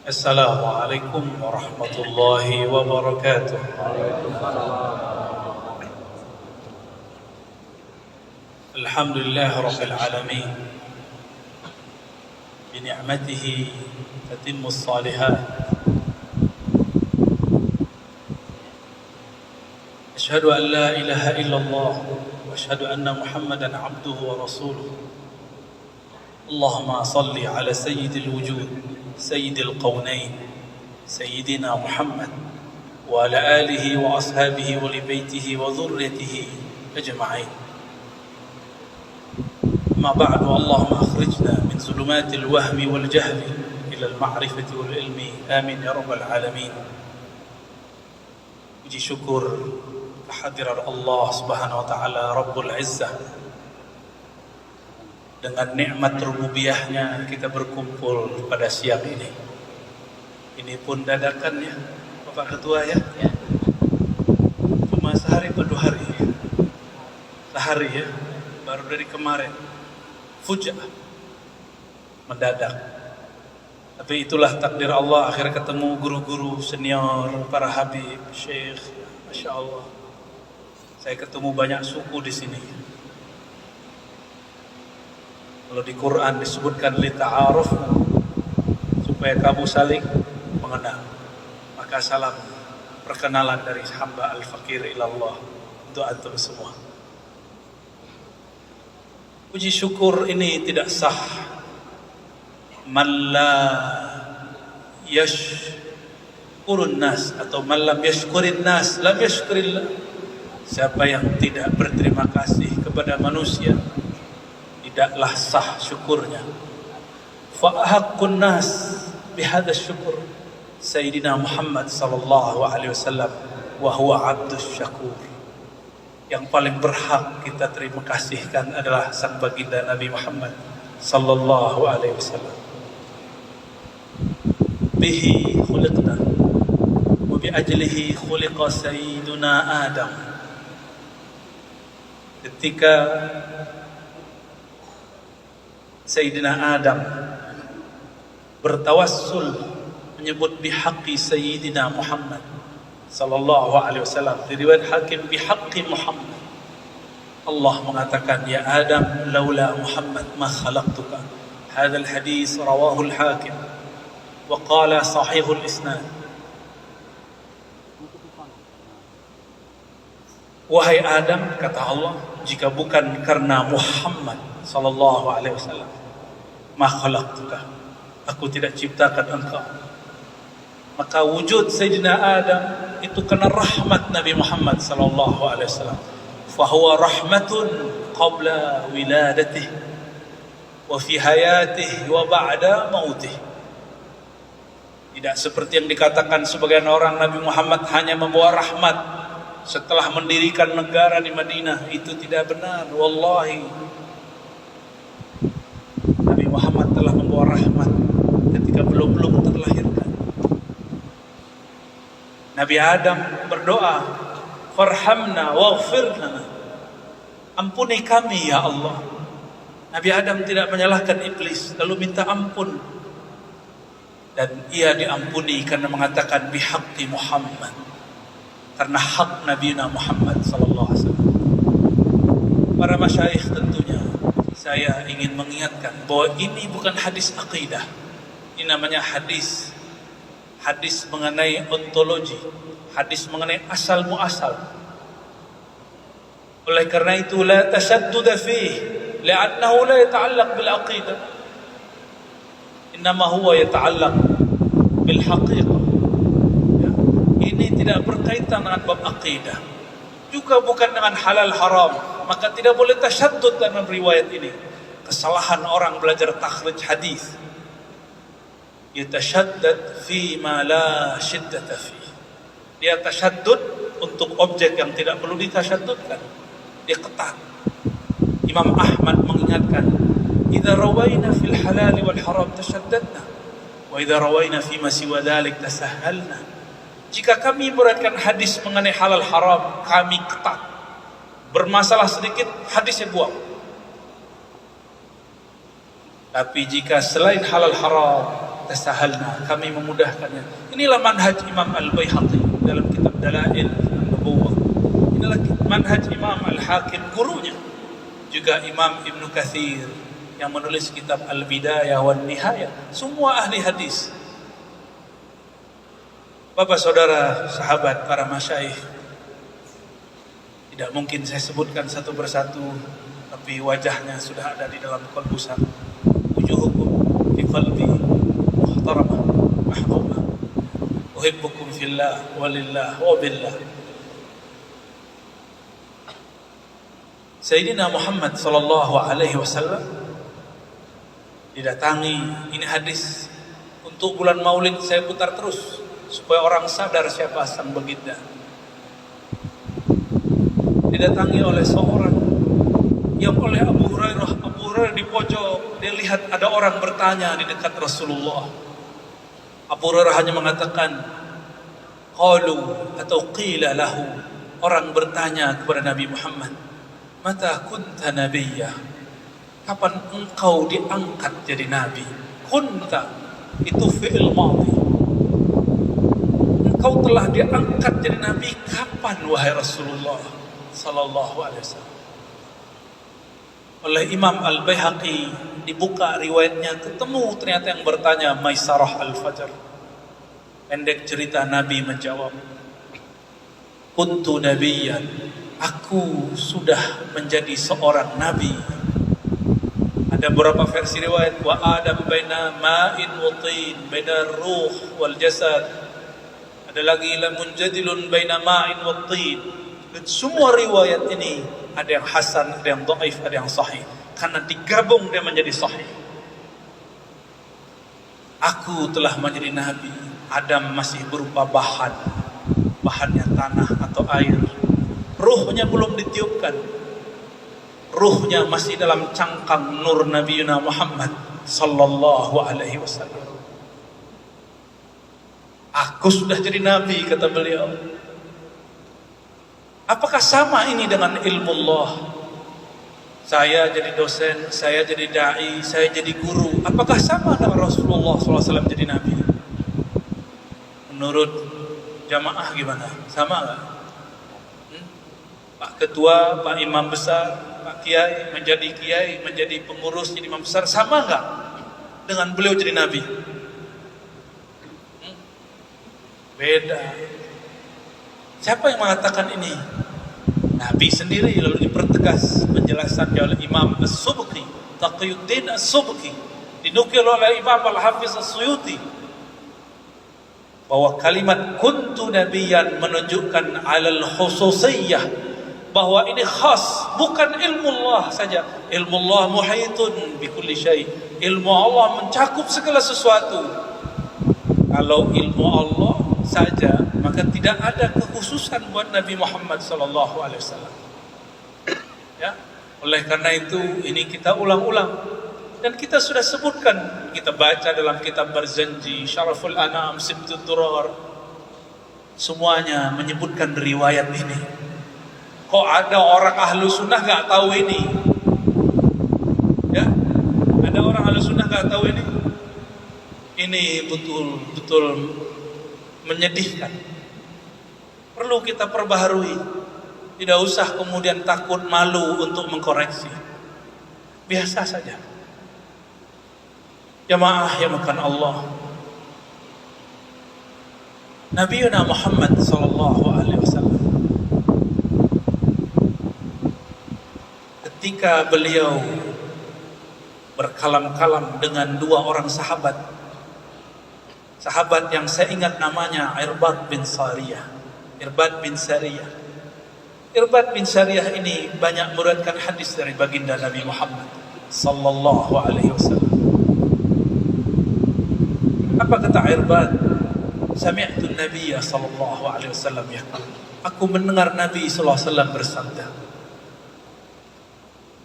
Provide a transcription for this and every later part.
السلام عليكم ورحمة الله وبركاته. الحمد لله رب العالمين بنعمته تتم الصالحات. أشهد أن لا إله إلا الله وأشهد أن محمدا عبده ورسوله. اللهم صل على سيد الوجود سيد القونين سيدنا محمد وعلى آله وأصحابه ولبيته وذريته أجمعين. ما بعد، اللهم أخرجنا من ظلمات الوهم والجهل إلى المعرفة والعلم، آمين يا رب العالمين. Puji syukur kehadiran Allah Subhanahu wa taala Rabbul Izzah. Dengan nikmat rububiyahnya kita berkumpul pada siang ini. Ini pun dadakan ya, Bapak Ketua ya. Cuma sehari atau 2 hari ya. Sehari ya, baru dari kemarin. Fujah, mendadak. Tapi itulah takdir Allah, akhirnya ketemu guru-guru senior, para habib, syekh, Masya Allah. Saya ketemu banyak suku di sini. Kalau di Quran disebutkan lita'aruf, supaya kamu saling mengenal. Maka salam perkenalan dari hamba al-fakir ilallah untuk antum semua. Puji syukur ini tidak sah. Man la yashkurun nas atau man lam yashkurin nas lam yashkurillah. Siapa yang tidak berterima kasih kepada manusia, tidaklah sah syukurnya. Fa'ahaqqun nas bihadha syukur Sayyidina Muhammad sallallahu alaihi wasallam wa huwa abdus syakur. Yang paling berhak kita terima kasihkan adalah sang baginda Nabi Muhammad sallallahu alaihi wasallam. Bihi khuliqna wa bi ajlihi khuliqa sayyiduna Adam. Ketika Sayyidina Adam bertawassul menyebut bihaqqi Sayyidina Muhammad sallallahu alaihi wasallam, di riwayat Hakim bihaqqi Muhammad. Allah mengatakan, ya Adam, laula Muhammad ma khalaqtuka. Hadzal hadis rawahu al-Hakim wa qala sahihul isnad. Wahai Adam, kata Allah, jika bukan karena Muhammad sallallahu alaihi wasallam, ma khalaqtuka, aku tidak ciptakan engkau. Maka wujud Sayyidina Adam itu karena rahmat Nabi Muhammad sallallahu alaihi wasallam. Fa huwa rahmatun qabla wiladatihi wa fi hayatihi wa ba'da mautih. Tidak seperti yang dikatakan sebagian orang, Nabi Muhammad hanya membawa rahmat setelah mendirikan negara di Madinah. Itu tidak benar. Wallahi, Nabi Muhammad telah membawa rahmat ketika belum terlahirkan. Nabi Adam berdoa, farhamna waghfir lana, ampuni kami ya Allah. Nabi Adam tidak menyalahkan iblis, lalu minta ampun, dan ia diampuni karena mengatakan bihaqqi Muhammad, karena hak Nabi Muhammad sallallahu alaihi wasallam. Para masyayikh, tentunya saya ingin mengingatkan bahwa ini bukan hadis akidah. Ini namanya hadis mengenai ontologi, hadis mengenai asal muasal. Oleh karena itu la tashaddud fihi li'annahu la yata'allaq bil aqidah, innama huwa yata'allaq bil haqiqah. Ini tidak berkaitan dengan bab akidah, juga bukan dengan halal haram. Maka tidak boleh tasyaddud dalam riwayat ini. Kesalahan orang belajar takhrij hadis, yatashaddad fi ma la shiddata fi. Dia tasyaddud untuk objek yang tidak perlu ditasyaddudkan. Dia ketat. Imam Ahmad mengingatkan, idza rawaina fil halal wal haram tashaddadna wa idza rawaina fi ma siwa dzalik tasahhalna. Jika kami meriwayatkan hadis mengenai halal haram, kami ketat. Bermasalah sedikit, hadisnya buang. Tapi jika selain halal haram tasahalna, kami memudahkannya. Inilah manhaj Imam Al-Baihaqi dalam kitab Dalail An-Nubuwah. Inilah manhaj Imam Al-Hakim, gurunya. Juga Imam Ibn Katsir yang menulis kitab Al-Bidayah wan Nihayah. Semua ahli hadis. Bapak saudara, sahabat, para masyayikh, tidak mungkin saya sebutkan satu persatu, tapi wajahnya sudah ada di dalam qalbu saya. Wujuhukum fi qalbi muhtaramah mahbubah. Uhibbukum fillah walillah wa billah. Sayyidina Muhammad sallallahu alaihi wasallam didatangi, ini hadis untuk bulan Maulid saya putar terus supaya orang sadar siapa sang baginda. Didatangi oleh seorang yang oleh Abu Hurairah di pojok, dia lihat ada orang bertanya di dekat Rasulullah. Abu Hurairah hanya mengatakan qalu atau qila lahu, orang bertanya kepada Nabi Muhammad, mata kunta nabiyya, kapan engkau diangkat jadi nabi? Kunta itu fi'il madhi, engkau telah diangkat jadi nabi kapan wahai Rasulullah sallallahu alaihi wasallam? Oleh Imam Al-Baihaqi dibuka riwayatnya, ketemu ternyata yang bertanya Maisarah Al-Fajr. Pendek cerita, Nabi menjawab, kuntu nabiyyan, aku sudah menjadi seorang nabi. Ada beberapa versi riwayat, wa Adam baina ma'in wa tin, baina ruh wal jasad. Ada lagi la munjadilun baina ma'in wa tin. Dan semua riwayat ini ada yang hasan, ada yang dhaif, ada yang sahih. Karena digabung dia menjadi sahih. Aku telah menjadi nabi. Adam masih berupa bahan, bahannya tanah atau air. Ruhnya belum ditiupkan. Ruhnya masih dalam cangkang nur Nabi Muhammad sallallahu alaihi wasallam. Aku sudah jadi nabi, kata beliau. Apakah sama ini dengan ilmu Allah? Saya jadi dosen, saya jadi da'i, saya jadi guru. Apakah sama dengan Rasulullah SAW jadi nabi? Menurut jamaah gimana? Sama nggak? Pak Ketua, Pak Imam Besar, Pak Kiai, menjadi pengurus, jadi imam besar, sama nggak dengan beliau jadi nabi? Beda. Siapa yang mengatakan ini? Nabi sendiri, lalu dipertegas penjelasannya oleh Imam As-Subki, Taqiyuddin As-Subki, dinukil oleh Imam Al-Hafiz As-Suyuti, bahwa kalimat kuntu nabiyyan menunjukkan alal khususiyah, bahwa ini khas, bukan ilmu Allah saja. Ilmu Allah muhitun bi kulli syai. Ilmu Allah mencakup segala sesuatu. Kalau ilmu Allah saja, maka tidak ada kekhususan buat Nabi Muhammad sallallahu alaihi wasallam. Ya, oleh karena itu ini kita ulang-ulang dan kita sudah sebutkan, kita baca dalam kitab Barzanji, Syaraful Anam, Sibtud Durar, semuanya menyebutkan riwayat ini. Kok ada orang ahlu sunnah nggak tahu ini? Ya, ada orang ahlu sunnah nggak tahu ini? Ini betul-betul menyedihkan. Perlu kita perbaharui. Tidak usah kemudian takut malu untuk mengkoreksi. Biasa saja. Jamaah yang makan Allah. Nabi Muhammad sallallahu alaihi wasallam, ketika beliau berkalam-kalam dengan dua orang sahabat yang saya ingat namanya Irbad bin Sariyah. Irbad bin Sariyah ini banyak meriwayatkan hadis dari baginda Nabi Muhammad sallallahu alaihi wasallam. Apa kata Irbad? Sami'tu an-nabiy sallallahu alaihi wasallam yaqul, aku mendengar Nabi sallallahu alaihi wasallam bersabda,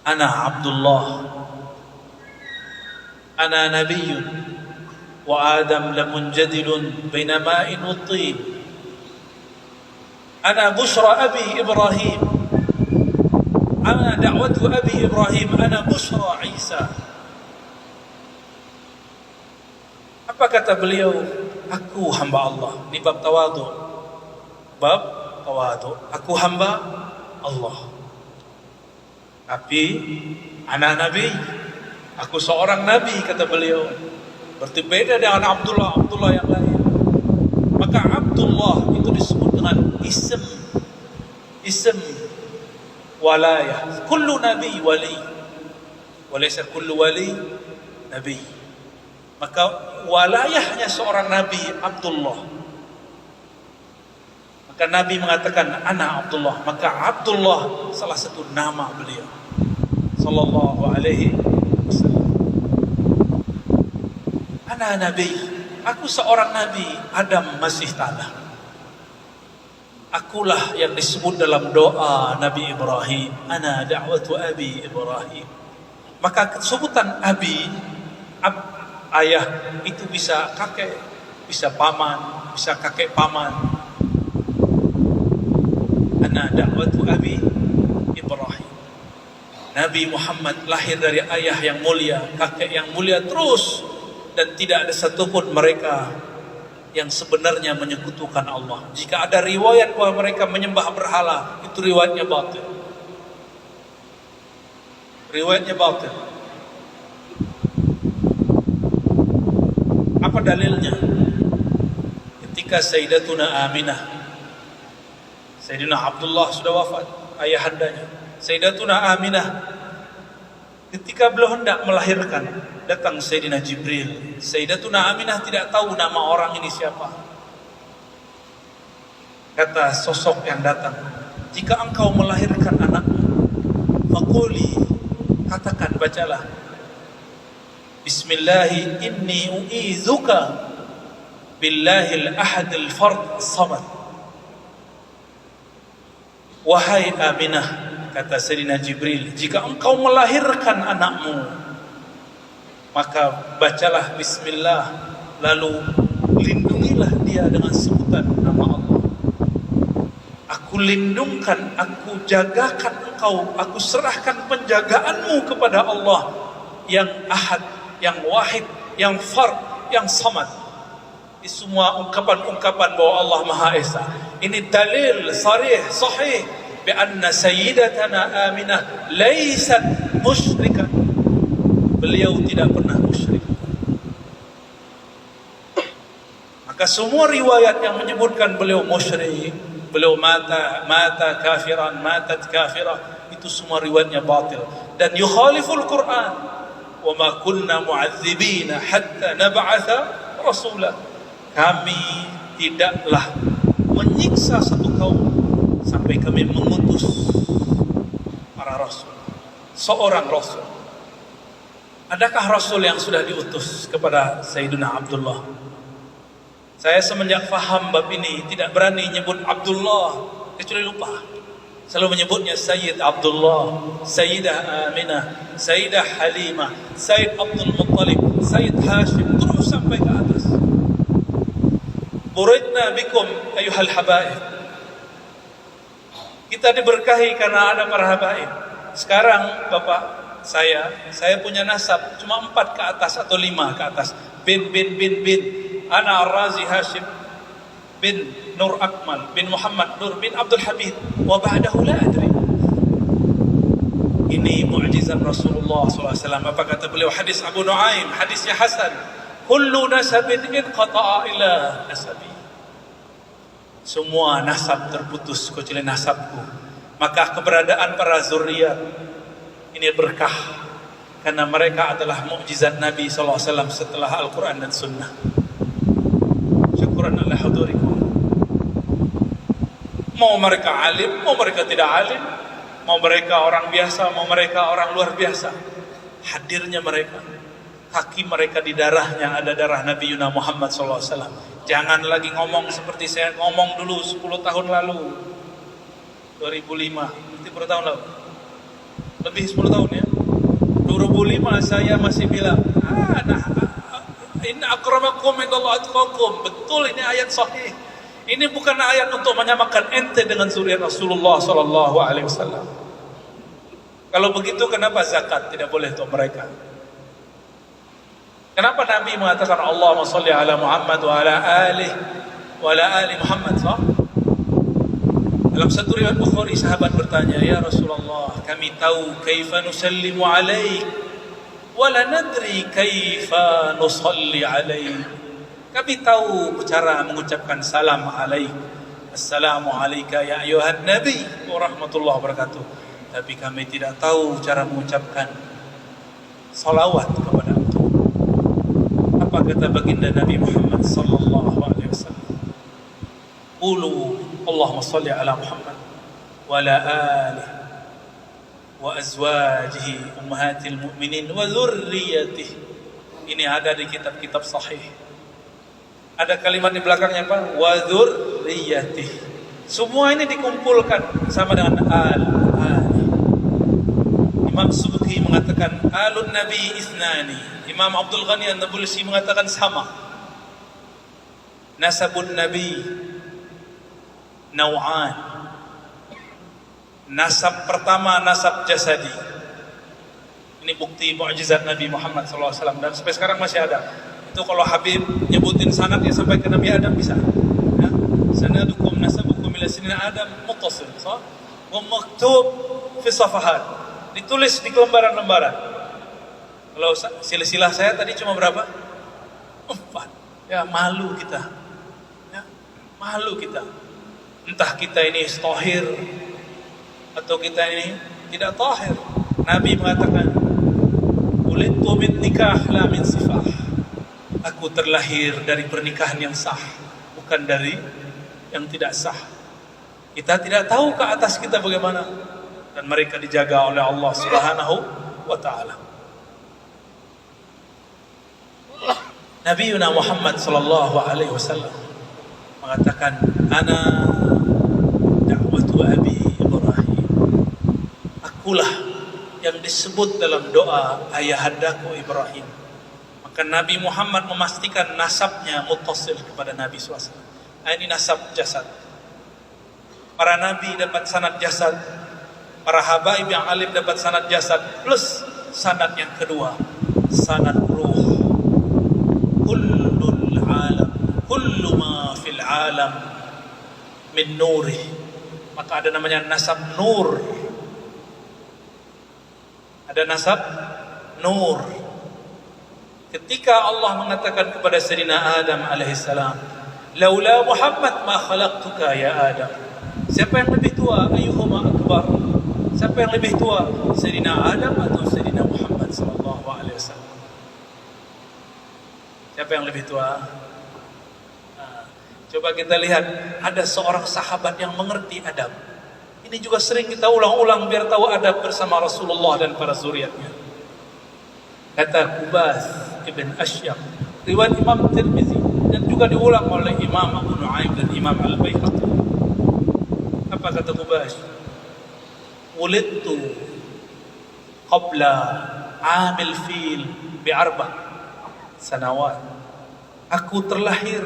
ana Abdullah, ana nabiyyun, wa Adam lamunjadilun baina ma'in wa tin. Ana bushra abi Ibrahim, ana da'watu abi Ibrahim, ana bushra Isa. Apa kata beliau? Aku hamba Allah. Ini bab tawadhu. Bab tawadhu. Aku hamba Allah. Tapi anak Nabi, aku seorang Nabi, kata beliau. Berarti beda dengan Abdullah yang lain. Maka Abdullah itu disebut dengan ism walayah. Kullu nabi wali, walaysa kullu wali nabi. Maka walayahnya seorang nabi Abdullah. Maka Nabi mengatakan ana Abdullah. Maka Abdullah salah satu nama beliau sallallahu alaihi wasallam. Ana nabi, aku seorang nabi, Adam masih tanah. Akulah yang disebut dalam doa Nabi Ibrahim, ana da'watu abi Ibrahim. Maka sebutan abi, ayah, itu bisa kakek, bisa paman, bisa kakek paman. Ana da'watu abi Ibrahim. Nabi Muhammad lahir dari ayah yang mulia, kakek yang mulia terus, dan tidak ada satupun mereka yang sebenarnya menyekutukan Allah. Jika ada riwayat bahwa mereka menyembah berhala, itu riwayatnya batil. Riwayatnya batil. Apa dalilnya? Ketika Sayyidatuna Aminah, Sayyidina Abdullah sudah wafat, ayahandanya. Sayyidatuna Aminah, ketika beliau hendak melahirkan, datang Sayyidina Jibril. Sayyidatuna Aminah tidak tahu nama orang ini siapa. Kata sosok yang datang, jika engkau melahirkan anakmu, faquli, katakan, bacalah, Bismillahi inni u'izuka billahil ahadil fard samad. Wahai Aminah, kata Sayyidina Jibril, jika engkau melahirkan anakmu, maka bacalah bismillah, lalu lindungilah dia dengan sebutan nama Allah. Aku lindungkan, aku jagakan engkau, aku serahkan penjagaanmu kepada Allah yang ahad, yang wahid, yang fard, yang samad. Ini semua ungkapan-ungkapan bahwa Allah Maha Esa. Ini dalil sarih, sahih, bi'anna sayyidatana Aminah laysat musyrikah. Beliau tidak pernah musyrik. Maka semua riwayat yang menyebutkan beliau musyrik, beliau mata kafiran, matat kafirah, itu semua riwayatnya batil dan yukhaliful Quran. Wa ma kunna mu'adzibina hatta nab'atha rasulah. Kami tidaklah menyiksa satu kaum sampai kami mengutus para rasul, seorang rasul. Adakah rasul yang sudah diutus kepada Sayyidina Abdullah? Saya semenjak faham bab ini tidak berani nyebut Abdullah kecuali lupa. Selalu menyebutnya Sayyid Abdullah, Sayyidah Aminah, Sayyidah Halimah, Sayyid Abdul Muttalib, Sayyid Hashim, terus sampai ke atas. Buridna bikum ayuhal habaib. Kita diberkahi karena ada para habaib. Sekarang Bapak, saya punya nasab cuma 4 ke atas atau 5 ke atas. Bin. Ana Ar-Razi Hashim bin Nur Akmal bin Muhammad Nur bin Abdul Habib. Wa ba'dahu la adri. Ini mukjizat Rasulullah SAW. Apa kata beliau? Hadis Abu Nuaim, hadisnya Hasan. Kullu nasabin inqata'a ila nasabi. Semua nasab terputus kecuali nasabku. Maka keberadaan para zuriat ini berkah karena mereka adalah mukjizat Nabi SAW setelah Al-Quran dan Sunnah. Syukuran ala hudurikum. Mau mereka alim, mau mereka tidak alim, mau mereka orang biasa, mau mereka orang luar biasa, hadirnya mereka, kaki mereka di darahnya ada darah Nabi Yuna Muhammad SAW. Jangan lagi ngomong seperti saya ngomong dulu 10 tahun lalu, 2005, itu berapa tahun lalu? Lebih 10 tahun ya. 2005 saya masih bilang, inna akramakum indallahi atqakum. Betul, ini ayat sahih. Ini bukan ayat untuk menyamakan ente dengan zuriat Rasulullah SAW. Kalau begitu kenapa zakat tidak boleh untuk mereka? Kenapa Nabi mengatakan Allahumma sholli ala Muhammad wa ala ali Muhammad, sah? Dalam satu riwayat Bukhari, sahabat bertanya, "Ya Rasulullah, kami tahu kaifa nusallimu alaik, wa la nadri kaifa nusalli alaik." Kami tahu cara mengucapkan salam alaik. Assalamu alayka ya ayuhan nabi wa rahmatullahi wabarakatuh. Tapi kami tidak tahu cara mengucapkan salawat kepada engkau. Apa kata baginda Nabi Muhammad sallallahu alaihi wasallam? Qulu Allahumma salli ala Muhammad wa ala alihi wa azwajihi ummahatil mu'minin wa dzurriyyatihi. Ini ada di kitab-kitab sahih. Ada kalimat di belakangnya apa? Wa dzurriyyatihi. Semua ini dikumpulkan sama dengan al-ali. Imam Subki mengatakan alun nabi isnani. Imam Abdul Ghani An-Nabulsi mengatakan sama. Nasabun nabi naw'an. Nasab pertama nasab jasadi. Ini bukti mukjizat Nabi Muhammad SAW dan sampai sekarang masih ada. Itu kalau Habib nyebutin sanad ya sampai ke Nabi Adam bisa. Ya. Sanadukum nasabukum ila sinina Adam muttasil, sah? Wa maktub fi safahat. Ditulis di lembaran-lembaran. Kalau silsilah saya tadi cuma berapa? 4. Ya malu kita. Ya, malu kita. Entah kita ini tahir atau kita ini tidak tahir. Nabi mengatakan, "Ulidtu min nikah la min sifah." Aku terlahir dari pernikahan yang sah, bukan dari yang tidak sah. Kita tidak tahu ke atas kita bagaimana, dan mereka dijaga oleh Allah Subhanahu wa taala. Nabi Muhammad sallallahu alaihi wasallam mengatakan, "Ana da'watu Abi Ibrahim." Akulah yang disebut dalam doa ayahandaku Ibrahim. Maka Nabi Muhammad memastikan nasabnya muttasil kepada Nabi SAW. Ini nasab jasad. Para nabi dapat sanad jasad, para habaib yang alim dapat sanad jasad, plus sanad yang kedua, sanad ruh. Kullul alam, kullu ma fil alam min nurih. Maka ada namanya nasab nur. Ada nasab nur. Ketika Allah mengatakan kepada Sayyidina Adam alaihissalam, "Laula Muhammad ma khalaqtuka ya Adam." Siapa yang lebih tua? Ayyuhuma akbar? Siapa yang lebih tua? Sayyidina Adam atau Sayyidina Muhammad sallallahu alaihi wasallam? Siapa yang lebih tua? Coba kita lihat, ada seorang sahabat yang mengerti adab. Ini juga sering kita ulang-ulang biar tahu adab bersama Rasulullah dan para zuriatnya. Kata Kubas ibn Ashyam, riwayat Imam Tirmizi, dan juga diulang oleh Imam Abu Nuaim dan Imam Al-Baihaqi. Apa kata Kubas? Wulidtu qabla amil fil bi4 sanawat. Aku terlahir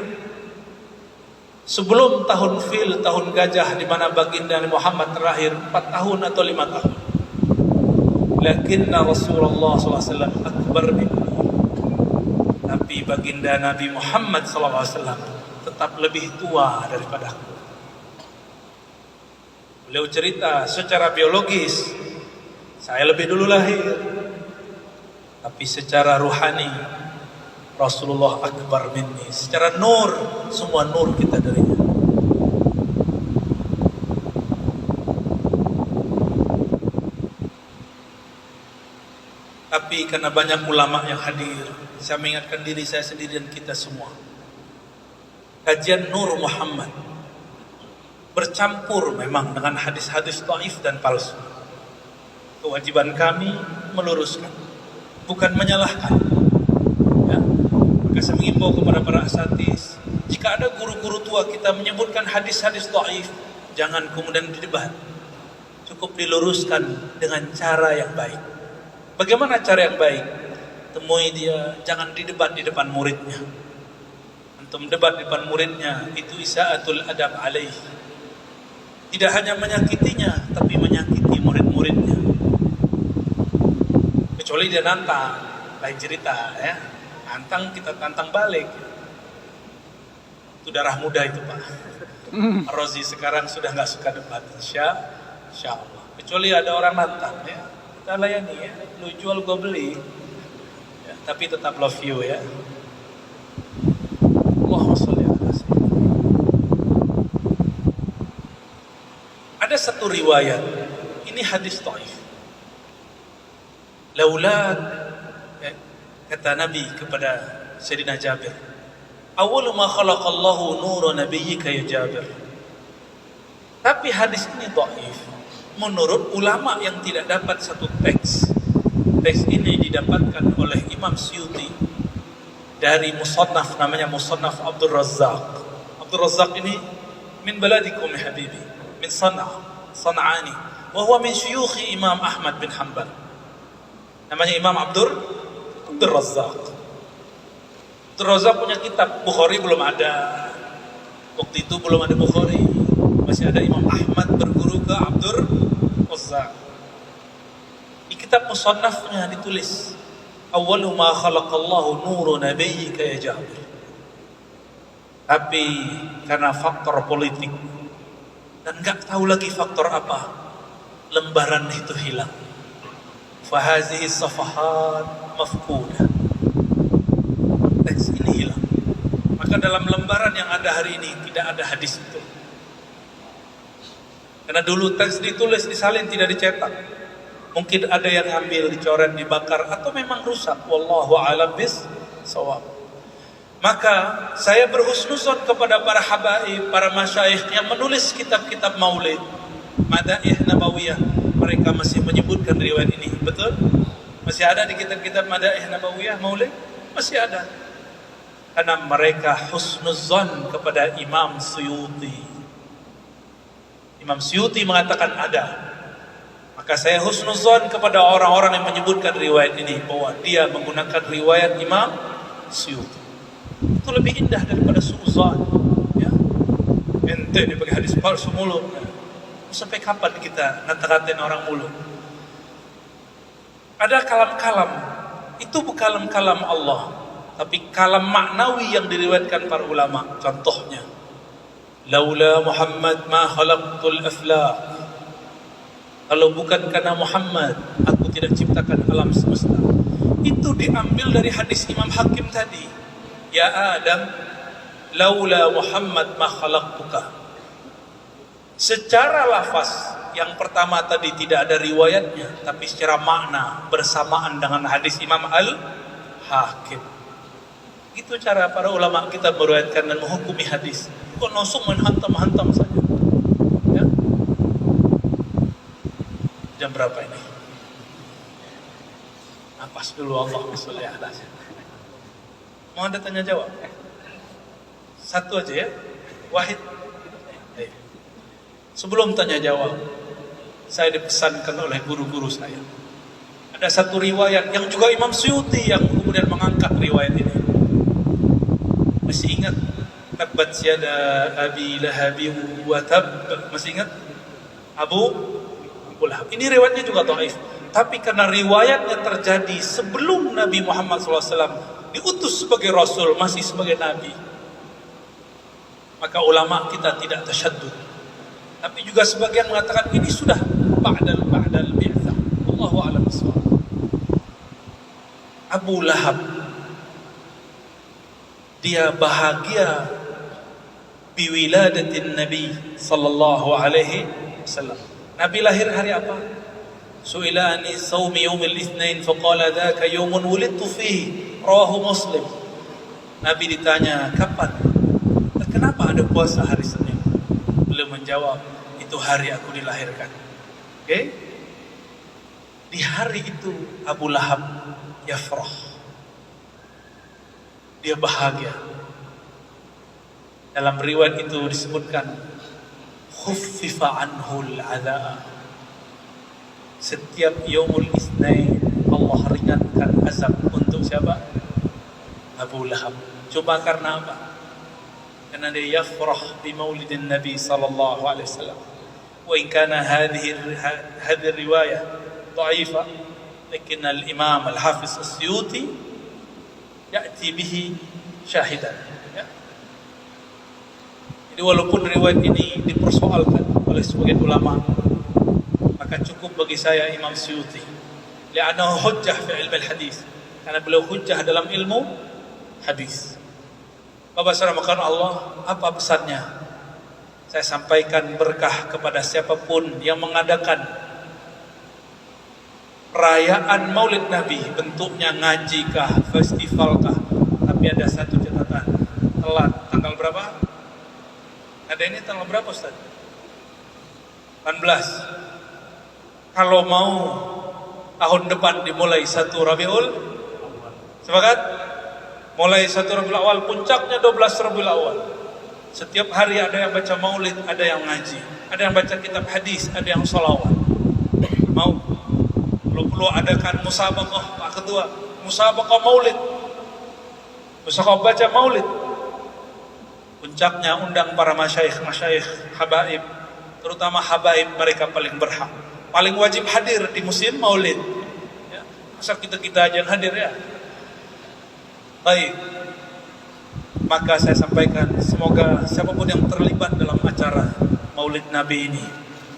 sebelum tahun fil, tahun gajah, di mana baginda Muhammad terakhir 4 tahun atau 5 tahun. Lakinna Rasulullah SAW akbar minni. Tapi baginda Nabi Muhammad SAW tetap lebih tua daripada aku. Beliau cerita secara biologis, saya lebih dulu lahir. Tapi secara ruhani, Rasulullah akbar minni. Secara nur, semua nur kita darinya. Tapi karena banyak ulama yang hadir, saya mengingatkan diri saya sendiri dan kita semua. Kajian Nur Muhammad bercampur memang dengan hadis-hadis dhaif dan palsu. Kewajiban kami meluruskan, bukan menyalahkan. Ya. Maka saya mengimbau kepada para asatidz, jika ada guru-guru tua kita menyebutkan hadis-hadis dhaif, jangan kemudian didebat. Cukup diluruskan dengan cara yang baik. Bagaimana cara yang baik? Temui dia, jangan didebat di depan muridnya. Antum debat di depan muridnya, itu isa'atul adab alaih. Tidak hanya menyakitinya, tapi menyakiti murid-muridnya. Kecuali dia nantang, lain cerita ya. Nantang, kita tantang balik. Itu darah muda itu Pak. Rozi sekarang sudah nggak suka debat, insya Allah. Kecuali ada orang nantang ya, kita layani ya. Lu jual gue beli, ya, tapi tetap love you ya. Allahumma sholli ala sayyidina. Ada satu riwayat, ini hadis dhaif. Laula, kata Nabi kepada Sayyidina Jabir, awwalu ma khalaqallahu nura nabiyyika ya Jabir. Tapi hadis ini dhaif menurut ulama yang tidak dapat satu teks. Teks ini didapatkan oleh Imam Suyuti dari musannaf, namanya Musannaf Abdul Razzaq. Abdul Razzaq ini min baladikum ya habibi, min San'ani, wa huwa min syuyukhi Imam Ahmad bin Hanbal. Namanya Imam Abdul Razzaq. Abdul Razzaq punya kitab. Bukhari belum ada. Waktu itu belum ada Bukhari. Masih ada Imam Ahmad berguru ke Abdul Razzaq. Di kitab musannafnya ditulis, awwalu ma khalaqallahu nuru nabiyyika ya Jabir. Tapi karena faktor politik dan enggak tahu lagi faktor apa, lembaran itu hilang. Fahazihi safahat mafqudah. Teks ini hilang. Maka dalam lembaran yang ada hari ini tidak ada hadis itu. Karena dulu teks ditulis, disalin, tidak dicetak. Mungkin ada yang ambil, dicoret, dibakar, atau memang rusak. Wallahu a'lam bis-shawab. Maka saya berhusnuzon kepada para habaib, para masyayikh yang menulis kitab-kitab maulid, Madaih Nabawiyah. Mereka masih menyebutkan riwayat ini. Betul? Masih ada di kitab-kitab Madaih Nabawiyah maulid? Masih ada. Karena mereka husnuzon kepada Imam Suyuti. Imam Suyuti mengatakan ada. Maka saya husnuzon kepada orang-orang yang menyebutkan riwayat ini, bahwa dia menggunakan riwayat Imam Suyuti. Itu lebih indah daripada suuzon. Ya. Ente ini pakai hadis palsu mulu. Sampai kapan kita ngata-ngatain orang mulu? Ada kalam-kalam. Itu bukan kalam Allah, tapi kalam maknawi yang diriwayatkan para ulama. Contohnya, laula Muhammad ma khalaqtul aflaq. Kalau bukan karena Muhammad, aku tidak ciptakan alam semesta. Itu diambil dari hadis Imam Hakim tadi. Ya Adam, laula Muhammad ma khalaqtuka. Secara lafaz yang pertama tadi tidak ada riwayatnya, tapi secara makna bersamaan dengan hadis Imam Al-Hakim. Itu cara para ulama kita meriwayatkan dan menghukumi hadis. Kok langsung menghantam-hantam saja. Ya? Jam berapa ini? Napas dulu, Allahumma sholli ala sayyidina. Mau ada tanya jawab? Satu aja ya, wahid. Sebelum tanya jawab, saya dipesankan oleh guru-guru saya. Ada satu riwayat yang juga Imam Suyuti yang kemudian mengangkat riwayat ini. Masih ingat? Tabbat yada abi lahabi wa tab. Masih ingat? Abu Lahab. Ini riwayatnya juga dhaif. Tapi karena riwayatnya terjadi sebelum Nabi Muhammad SAW diutus sebagai Rasul, masih sebagai Nabi, maka ulama kita tidak tasyaddud. Tapi juga sebagian mengatakan ini sudah ba'dal bi'tsah. Allahu a'lam bishawab. Abu Lahab, dia bahagia biwiladatin Nabi sallallahu alaihi wasallam. Nabi lahir hari apa? Su'ila an sawmi yawmil itsnain faqala dzaka yawmun wulidtu fihi, rawahu Muslim. Nabi ditanya, kapan? Kenapa ada puasa hari Senin? Beliau menjawab, itu hari aku dilahirkan. Oke? Di hari itu Abu Lahab yafrah. Dia bahagia. Dalam riwayat itu disebutkan, khuffifa anhul adzab. Setiap yaumul itsnain Allah ringankan azab untuk siapa? Abu Lahab. Coba karena apa? Karena dia yafrah bi maulidin Nabi sallallahu alaihi wasallam. Wa in kana hadhihi riwayah dhaifah, lakin al-Imam al-Hafiz as-Suyuti ya'ti bihi syahidan. Ya. Jadi walaupun riwayat ini dipersoalkan oleh sebagian ulama, maka cukup bagi saya Imam Suyuti. Li'annahu hujjah fi ilmu hadis. Karena beliau hujjah dalam ilmu hadis. Bapak saudara makanan Allah, apa pesannya? Saya sampaikan berkah kepada siapapun yang mengadakan perayaan Maulid Nabi, bentuknya ngaji kah, festival kah, tapi ada satu catatan, telat. Tanggal berapa? Ada ini tanggal berapa Ustaz? 18. Kalau mau tahun depan dimulai 1 Rabiul, sepakat? Mulai 1 Rabiul Awal, puncaknya 12 Rabiul Awal. Setiap hari ada yang baca maulid, ada yang ngaji, ada yang baca kitab hadis, ada yang sholawat. Mau? Perlu adakan musabaqah, Pak Ketua, musabaqah maulid, musabaqah baca maulid. Puncaknya undang para masyayikh, habaib, terutama habaib, mereka paling berhak, paling wajib hadir di musim maulid. Ya, masa kita aja yang hadir ya? Baik, maka saya sampaikan semoga siapapun yang terlibat dalam acara Maulid Nabi ini,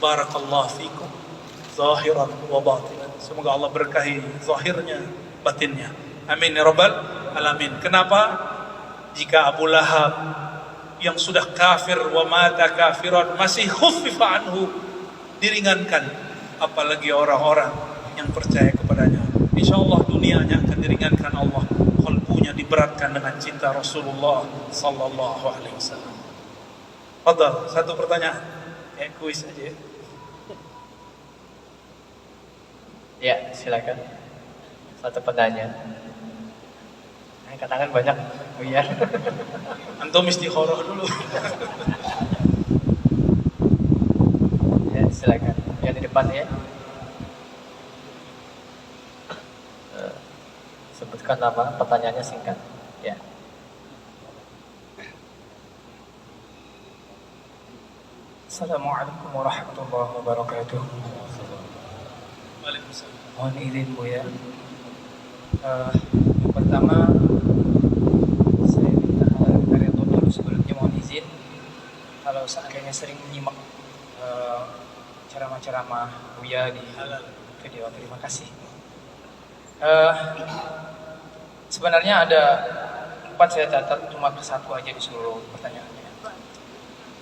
barakallahu fikum zahiran wa batinan. Semoga Allah berkahi zahirnya, batinnya. Amin ya rabbal alamin. Kenapa? Jika Abu Lahab yang sudah kafir wa mata kafiran masih khuffifa anhu, diringankan, apalagi orang-orang yang percaya kepadanya. Insyaallah dunianya akan diringankan Allah, qalbunya diberatkan dengan cinta Rasulullah sallallahu alaihi wasallam. Fadhal, satu pertanyaan. Kuis aja. Ya, silakan. Satu pertanyaan. Angkat tangan banyak. Oh iya. Antum istikharah dulu. Ya, silakan. Yang di depan ya. Sebutkan nama, pertanyaannya singkat. Ya. Assalamualaikum warahmatullahi wabarakatuh. Waalaikumsalam. Mohon izin Bu ya. Yang pertama, saya minta dari dulu sebelumnya mohon izin kalau seandainya sering menyimak ceramah-ceramah Buya di video. Terima kasih. Sebenarnya ada 4 saya catat, cuma satu aja di seluruh pertanyaannya.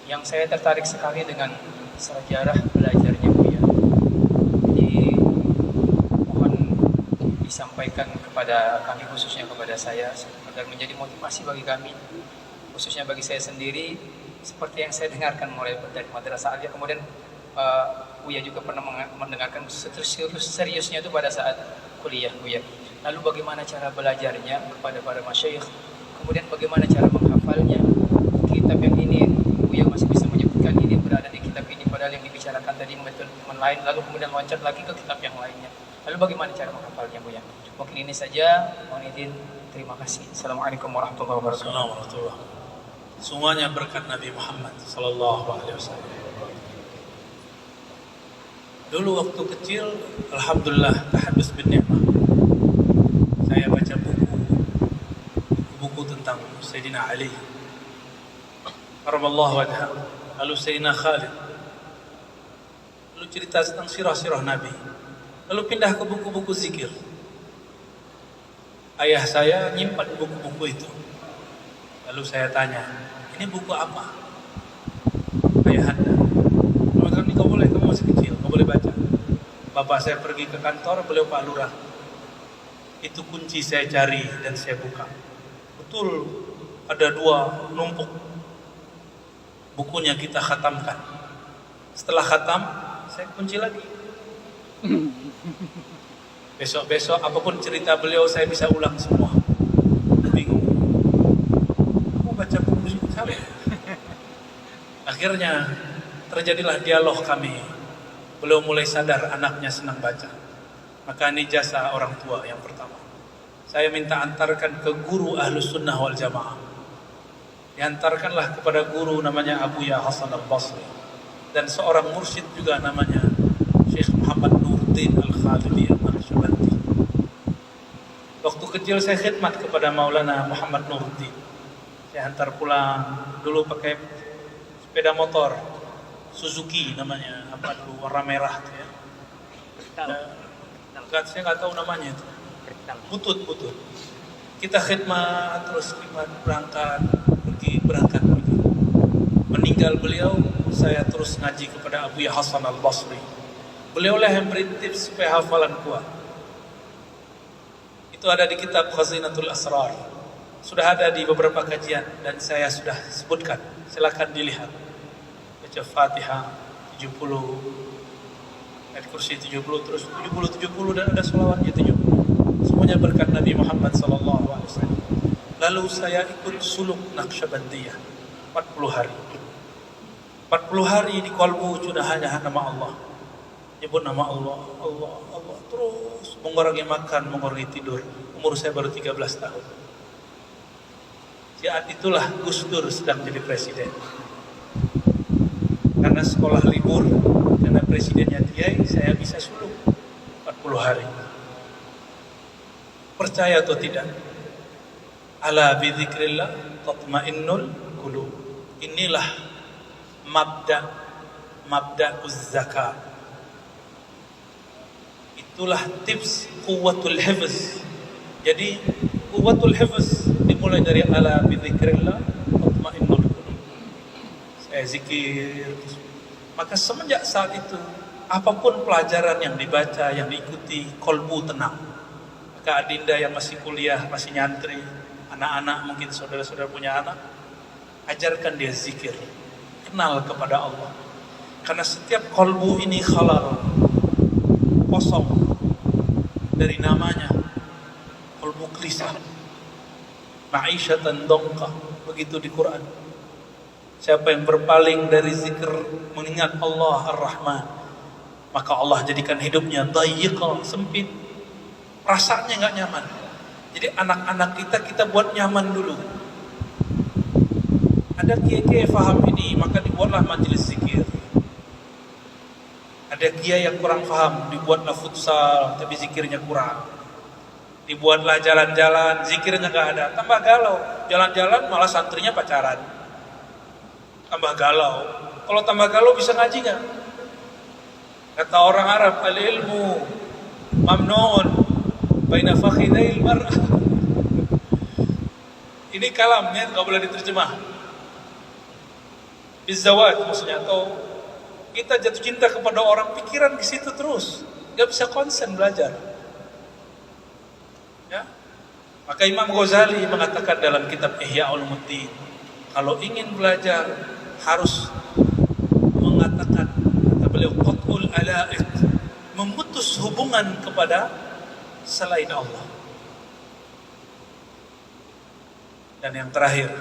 Yang saya tertarik sekali dengan sejarah belajarnya Buya. Jadi mohon disampaikan kepada kami, khususnya kepada saya, agar menjadi motivasi bagi kami, khususnya bagi saya sendiri, seperti yang saya dengarkan mulai dari madrasah Aliyah, kemudian Buya juga pernah mendengarkan seriusnya itu pada saat kuliah Buya. Lalu bagaimana cara belajarnya kepada para masyayikh, kemudian bagaimana cara menghafalnya. Kitab yang ini Buya masih bisa menyebutkan ini berada di kitab ini, padahal yang dibicarakan tadi metode lain, lalu kemudian loncat lagi ke kitab yang lainnya. Lalu bagaimana cara menghafalnya Buya? Mungkin ini saja, mohon izin. Terima kasih. Assalamualaikum warahmatullahi wabarakatuh. Assalamualaikum. Semuanya berkat Nabi Muhammad sallallahu alaihi wasallam. Dulu waktu kecil, alhamdulillah, tahadus bin ni'mah. Saya baca buku tentang Sayyidina Ali, karamallahu wajhahu, lalu Sayyidina Khalid, lalu cerita tentang sirah-sirah Nabi, lalu pindah ke buku-buku zikir. Ayah saya nyimpan buku-buku itu. Lalu saya tanya, ini buku apa? Ayah anda, ini kau boleh, kamu masih kecil, kau boleh baca. Bapak saya pergi ke kantor, beliau Pak Lurah. Itu kunci saya cari dan saya buka. Betul, ada 2 numpuk. Bukunya kita khatamkan. Setelah khatam, saya kunci lagi. Besok-besok apapun cerita beliau saya bisa ulang semua. Bingung. Kamu baca buku saya? Akhirnya terjadilah dialog kami. Beliau mulai sadar anaknya senang baca. Maka ini jasa orang tua yang pertama. Saya minta antarkan ke guru Ahlus Sunnah wal Jamaah. Diantarkanlah kepada guru namanya Abu Ya Hasan Al-Basri. Dan seorang mursyid juga namanya Syekh Muhammad Nuruddin Al-Khalidi Al-Nakshabanti. Waktu kecil saya khidmat kepada Maulana Muhammad Nuruddin. Saya antar pulang, dulu pakai sepeda motor Suzuki namanya, apa dulu, warna merah tuh ya. Saya nggak tahu namanya itu. Butut. Kita khidmat, terus khidmat, berangkat, pergi. Meninggal beliau, saya terus ngaji kepada Abu Hasan Al-Basri. Beliau lah yang beri tips supaya hafalan kuat. Itu ada di kitab Khazinatul Asrar. Sudah ada di beberapa kajian dan saya sudah sebutkan. Silakan dilihat. Baca Fatihah 70, ayat kursi 70, terus 70 dan ada sholawatnya 70. Semuanya berkat Nabi Muhammad SAW. Lalu saya ikut suluk Naqsyabandiyah 40 hari. 40 hari di kolbu sudah hanya nama Allah. Nyebut nama Allah, Allah, Allah. Terus mengurangi makan, mengurangi tidur. Umur saya baru 13 tahun. Saat itulah Gus Dur sedang jadi presiden. Karena sekolah libur, karena presidennya dia, saya bisa suluk 40 hari. Percaya atau tidak? Ala bidzikrillah tatmainnul qulub. Inilah mabda'uz zakat. Itulah tips quwwatul hifz. Jadi quwwatul hifz dimulai dari ala bidzikrillah tatmainnul qulub. Saya zikir. Maka semenjak saat itu, apapun pelajaran yang dibaca, yang diikuti, kolbu tenang. Maka adinda yang masih kuliah, masih nyantri, anak-anak mungkin saudara-saudara punya anak, ajarkan dia zikir, kenal kepada Allah. Karena setiap kolbu ini halal, kosong dari namanya, kolbu gelisah, ma'isyatan dongka, begitu di Quran. Siapa yang berpaling dari zikir mengingat Allah Ar-Rahman, maka Allah jadikan hidupnya dayiqa, sempit, rasanya nggak nyaman. Jadi anak-anak kita buat nyaman dulu. Ada kiai-kiai faham ini, maka dibuatlah majelis zikir. Ada kiai yang kurang faham, dibuatlah futsal, tapi zikirnya kurang. Dibuatlah jalan-jalan, zikirnya nggak ada. Tambah galau, jalan-jalan malah santrinya pacaran. Tambah galau. Kalau tambah galau bisa ngaji nggak? Kata orang Arab, al-ilmu mamnuun baina fakhidayil mar'ah. Ini kalamnya nggak boleh diterjemah. Bizawaj maksudnya, atau kita jatuh cinta kepada orang, pikiran di situ terus, nggak bisa konsen belajar. Ya, maka Imam Ghazali mengatakan dalam kitab Ihya Ulumuddin, kalau ingin belajar harus mengatakan, kata beliau, qat'ul ala'iq, memutus hubungan kepada selain Allah. Dan yang terakhir,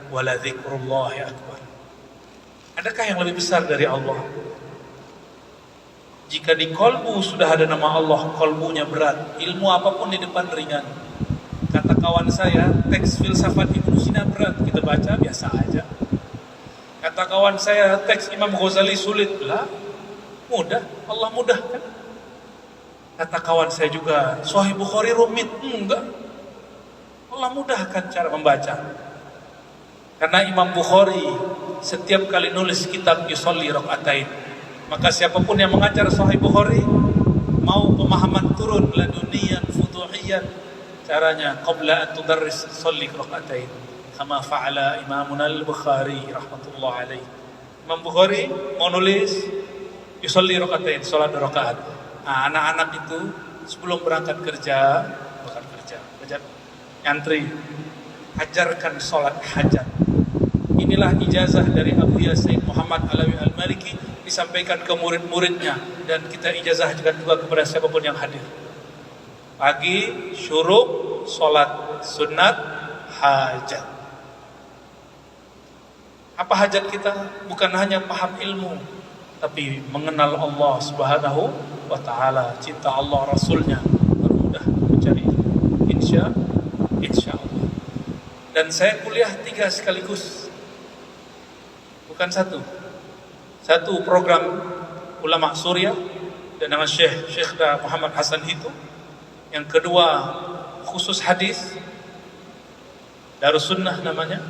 wala dzikrullahi akbar. Adakah yang lebih besar dari Allah? Jika di kolbu sudah ada nama Allah, kolbunya berat, ilmu apapun di depan ringan. Kata kawan saya, teks filsafat Ibnu Sina berat, kita baca biasa aja. Kata kawan saya, teks Imam Ghazali sulit, lah mudah, Allah mudahkan. Kata kawan saya juga, Sahih Bukhari rumit, enggak, Allah mudahkan cara membaca. Karena Imam Bukhari setiap kali nulis kitab yusolli rakaatain, maka siapapun yang mengajar Sahih Bukhari, mau pemahaman turun laduniyan futuhiyan, caranya qabla an tudarris sholli rakaatain kama fa'ala Imamuna Al-Bukhari rahmatullah alaih. Imam Bukhari mau nulis yusolli rakaatain, salat 2 rakaat. Nah, anak-anak itu sebelum berangkat kerja nyantri, ajarkan salat hajat. Inilah ijazah dari Abu Yasin Muhammad Alawi Al-Maliki, disampaikan ke murid-muridnya, dan kita ijazah juga kepada siapapun yang hadir. Pagi syuruk, salat sunat, hajat. Apa hajat kita? Bukan hanya paham ilmu, tapi mengenal Allah Subhanahu wa ta'ala, cinta Allah Rasulnya, baru mudah mencari insya Allah. Dan saya kuliah 3 sekaligus, bukan satu program ulama Suriah dan dengan Syekh Muhammad Hasan itu. Yang kedua khusus hadis, Darus Sunnah namanya,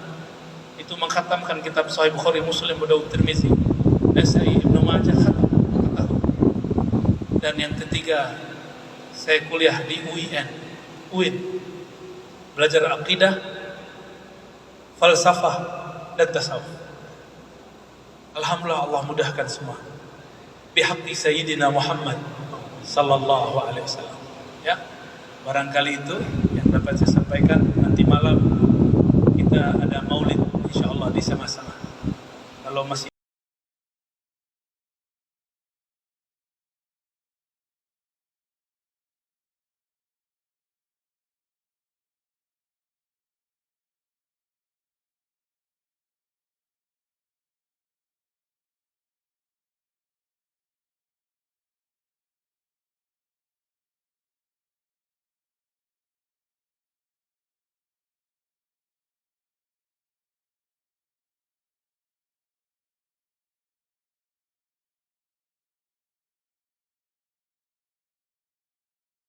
itu mengkhatamkan kitab Sahih Bukhari, Muslim, Abu Daud, Tirmizi, Nasai, Ibnu Majah, khatam 4 tahun. Dan yang ketiga, saya kuliah di UIN, belajar akidah, falsafah, dan tasawuf. Alhamdulillah, Allah mudahkan semua. Bihaqqi Sayyidina Muhammad sallallahu alaihi wasallam. Ya, barangkali itu yang dapat saya sampaikan. Nanti malam kita ada